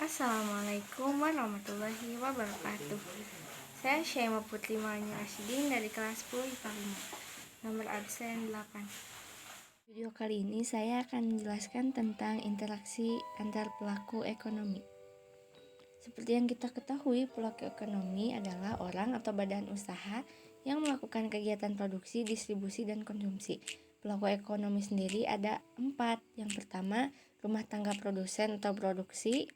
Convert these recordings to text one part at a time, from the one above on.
Assalamualaikum warahmatullahi wabarakatuh. Saya Syaimah Putri Malini Rasyidin dari kelas 10 IPA 5, nomor absen 8. Video kali ini saya akan menjelaskan tentang interaksi antar pelaku ekonomi. Seperti yang kita ketahui, pelaku ekonomi adalah orang atau badan usaha yang melakukan kegiatan produksi, distribusi, dan konsumsi. Pelaku ekonomi sendiri ada 4. Yang pertama, rumah tangga produsen atau produksi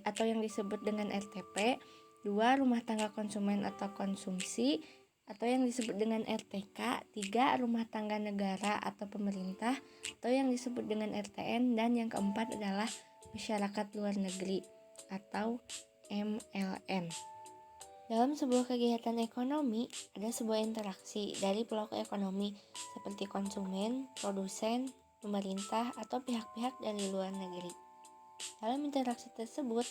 atau yang disebut dengan RTP. 2. Rumah tangga konsumen atau konsumsi atau yang disebut dengan RTK. 3. Rumah tangga negara atau pemerintah atau yang disebut dengan RTN. Dan yang keempat adalah masyarakat luar negeri atau MLN. Dalam sebuah kegiatan ekonomi, ada sebuah interaksi dari pelaku ekonomi seperti konsumen, produsen, pemerintah, atau pihak-pihak dari luar negeri. Dalam interaksi tersebut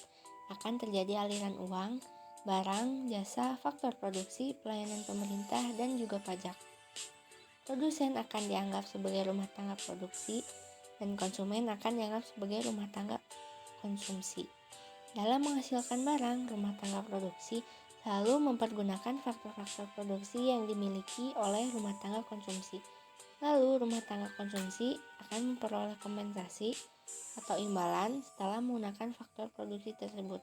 akan terjadi aliran uang, barang, jasa, faktor produksi, pelayanan pemerintah, dan juga pajak. Produsen akan dianggap sebagai rumah tangga produksi dan konsumen akan dianggap sebagai rumah tangga konsumsi. Dalam menghasilkan barang, rumah tangga produksi selalu mempergunakan faktor-faktor produksi yang dimiliki oleh rumah tangga konsumsi. Lalu, rumah tangga konsumsi akan memperoleh kompensasi atau imbalan setelah menggunakan faktor produksi tersebut.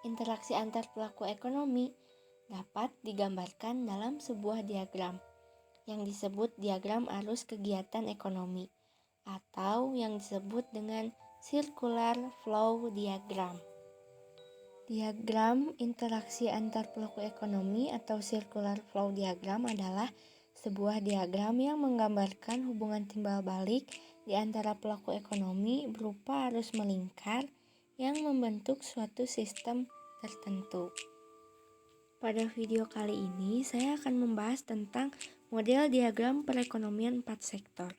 Interaksi antar pelaku ekonomi dapat digambarkan dalam sebuah diagram yang disebut diagram arus kegiatan ekonomi atau yang disebut dengan circular flow diagram. Diagram interaksi antar pelaku ekonomi atau circular flow diagram adalah sebuah diagram yang menggambarkan hubungan timbal balik di antara pelaku ekonomi berupa arus melingkar yang membentuk suatu sistem tertentu. Pada video kali ini saya akan membahas tentang model diagram perekonomian 4 sektor.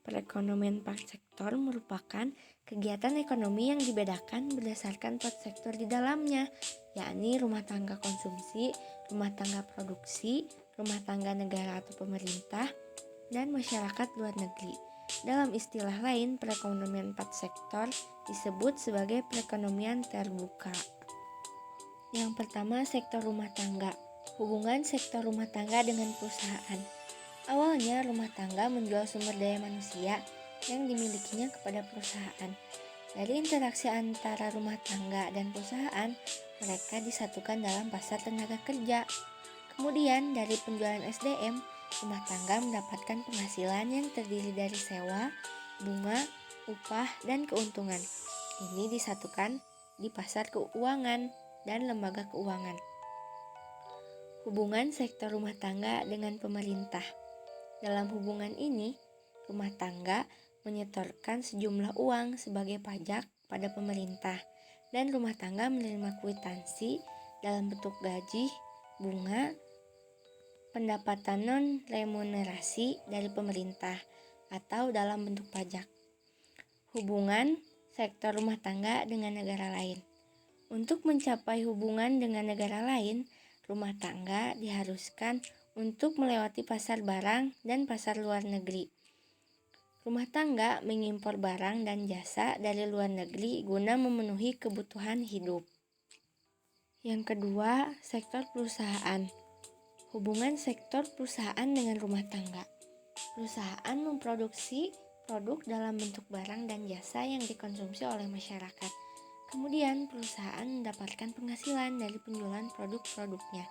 Perekonomian 4 sektor merupakan kegiatan ekonomi yang dibedakan berdasarkan 4 sektor di dalamnya, yakni rumah tangga konsumsi, rumah tangga produksi, rumah tangga negara atau pemerintah, dan masyarakat luar negeri. Dalam istilah lain, perekonomian 4 sektor disebut sebagai perekonomian terbuka. Yang pertama, sektor rumah tangga. Hubungan sektor rumah tangga dengan perusahaan. Awalnya, rumah tangga menjual sumber daya manusia yang dimilikinya kepada perusahaan. Dari interaksi antara rumah tangga dan perusahaan, mereka disatukan dalam pasar tenaga kerja. Kemudian, dari penjualan SDM, rumah tangga mendapatkan penghasilan yang terdiri dari sewa, bunga, upah, dan keuntungan. Ini disatukan di pasar keuangan dan lembaga keuangan. Hubungan sektor rumah tangga dengan pemerintah. Dalam hubungan ini, rumah tangga menyetorkan sejumlah uang sebagai pajak pada pemerintah dan rumah tangga menerima kwitansi dalam bentuk gaji, bunga, pendapatan non-remunerasi dari pemerintah atau dalam bentuk pajak. Hubungan sektor rumah tangga dengan negara lain. Untuk mencapai hubungan dengan negara lain, rumah tangga diharuskan untuk melewati pasar barang dan pasar luar negeri. Rumah tangga mengimpor barang dan jasa dari luar negeri guna memenuhi kebutuhan hidup. Yang kedua, sektor perusahaan. Hubungan sektor perusahaan dengan rumah tangga. Perusahaan memproduksi produk dalam bentuk barang dan jasa yang dikonsumsi oleh masyarakat. Kemudian, perusahaan mendapatkan penghasilan dari penjualan produk-produknya.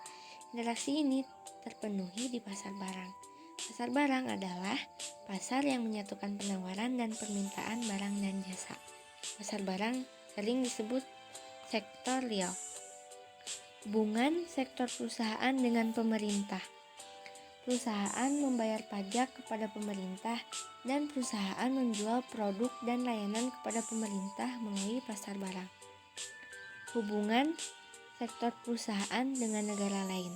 Interaksi ini terpenuhi di pasar barang. Pasar barang adalah pasar yang menyatukan penawaran dan permintaan barang dan jasa. Pasar barang sering disebut sektor real. Hubungan sektor perusahaan dengan pemerintah. Perusahaan membayar pajak kepada pemerintah dan perusahaan menjual produk dan layanan kepada pemerintah melalui pasar barang. Hubungan sektor perusahaan dengan negara lain.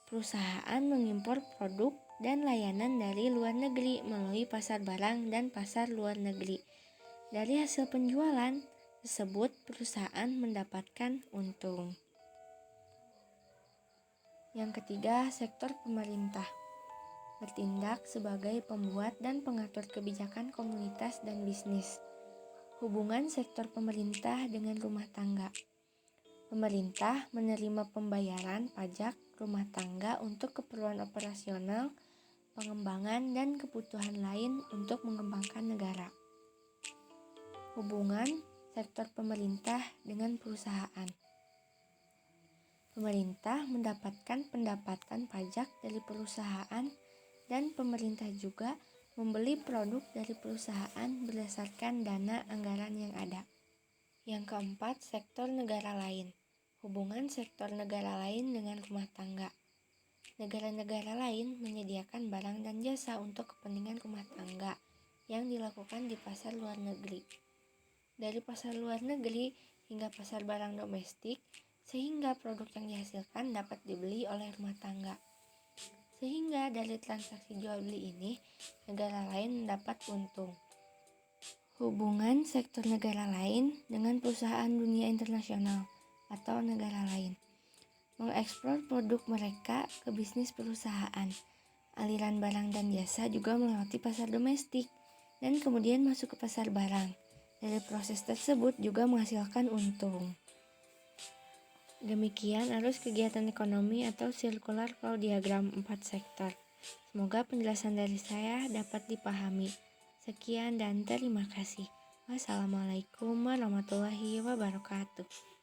Perusahaan mengimpor produk dan layanan dari luar negeri melalui pasar barang dan pasar luar negeri. Dari hasil penjualan tersebut, perusahaan mendapatkan untung. Yang ketiga, sektor pemerintah. Bertindak sebagai pembuat dan pengatur kebijakan komunitas dan bisnis. Hubungan sektor pemerintah dengan rumah tangga. Pemerintah menerima pembayaran pajak rumah tangga untuk keperluan operasional, pengembangan, dan kebutuhan lain untuk mengembangkan negara. Hubungan sektor pemerintah dengan perusahaan. Pemerintah mendapatkan pendapatan pajak dari perusahaan dan pemerintah juga membeli produk dari perusahaan berdasarkan dana anggaran yang ada. Yang keempat, sektor negara lain. Hubungan sektor negara lain dengan rumah tangga. Negara-negara lain menyediakan barang dan jasa untuk kepentingan rumah tangga yang dilakukan di pasar luar negeri. Dari pasar luar negeri hingga pasar barang domestik, sehingga produk yang dihasilkan dapat dibeli oleh rumah tangga. Sehingga dari transaksi jual beli ini, negara lain mendapat untung. Hubungan sektor negara lain dengan perusahaan dunia internasional atau negara lain. Mengekspor produk mereka ke bisnis perusahaan. Aliran barang dan jasa juga melewati pasar domestik dan kemudian masuk ke pasar barang. Dari proses tersebut juga menghasilkan untung. Demikian arus kegiatan ekonomi atau circular flow diagram 4 sektor. Semoga penjelasan dari saya dapat dipahami. Sekian dan terima kasih. Wassalamualaikum warahmatullahi wabarakatuh.